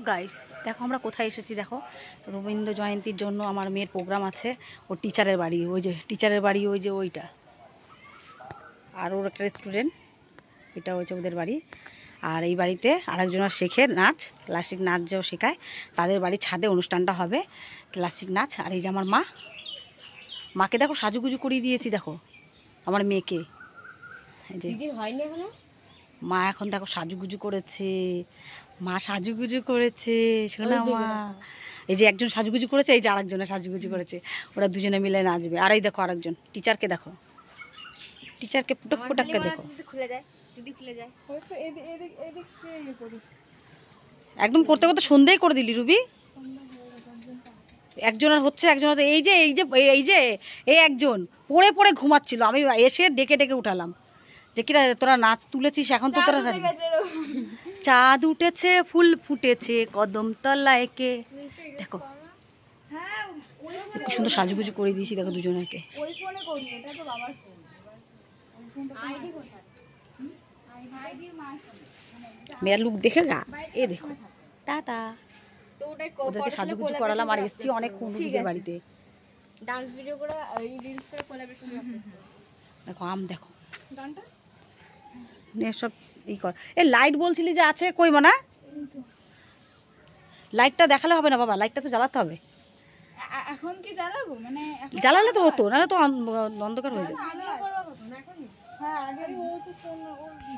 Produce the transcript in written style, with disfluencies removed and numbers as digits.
Guys দেখো আমরা কোথায় এসেছি দেখো, রবীন্দ্র জয়ন্তীর জন্য আমার মেয়ের প্রোগ্রাম আছে। ওর টিচারের বাড়ি, ওই যে টিচারের বাড়ি, ওই যে ওইটা, আর ওর একটা রেস্টুরেন্ট, এটা হচ্ছে ওদের বাড়ি। আর এই বাড়িতে আরেকজনের শেখে নাচ, ক্লাসিক নাচ যেও শেখায়, তাদের বাড়ির ছাদে অনুষ্ঠানটা হবে ক্লাসিক নাচ। আর এই যে আমার মাকে দেখো সাজুগুজু করিয়ে দিয়েছি, দেখো আমার মেয়েকে। এই যে মা এখন দেখো সাজুগুজু করেছে, মা সাজুগুজু করেছে, শোনা মা। এই যে একজন সাজুগুজু করেছে, এই যে আরেকজনে সাজুগুজু করেছে, ওরা দুজনে মিলে নাচবে। আর এই দেখো আরেকজন টিচারকে, দেখো টিচারকে পুটক পুটককে দেখো, একদম করতে করতে সন্ধ্যেই করে দিলি রুবি। একজন আর হচ্ছে, একজন হচ্ছে, এই যে এই যে এই যে এই একজন পড়ে পড়ে ঘুমাচ্ছিল, আমি এসে ডেকে ডেকে উঠালাম যে কিরা তোরা নাচ তুলেছিস, এখন তো তোরা চাঁদ উঠেছে, ফুল ফুটেছে কদম তলায় কে, দেখো কি সুন্দর সাজুগুজু করে দিয়েছি, দেখো দুজনকে। মেরা লুক দেখে গা, এ দেখো টাটা, ওদেরকে সাজুগুজু করালাম আর এসছি অনেক খুঁজে বাড়িতে। ডান্স ভিডিও করে এই রিলস করে কোলাবরেশন দেখো আম, দেখো সব ই কর। এ লাইট বলছিলি যে আছে, কই মানা লাইটটা দেখালে হবে না বাবা, লাইটটা তো জ্বালাতে হবে। এখন কি জ্বালাবো? মানে জ্বালালে তো হতো, নাহলে তো অন্ধকার হয়ে যাবে। হ্যাঁ আগে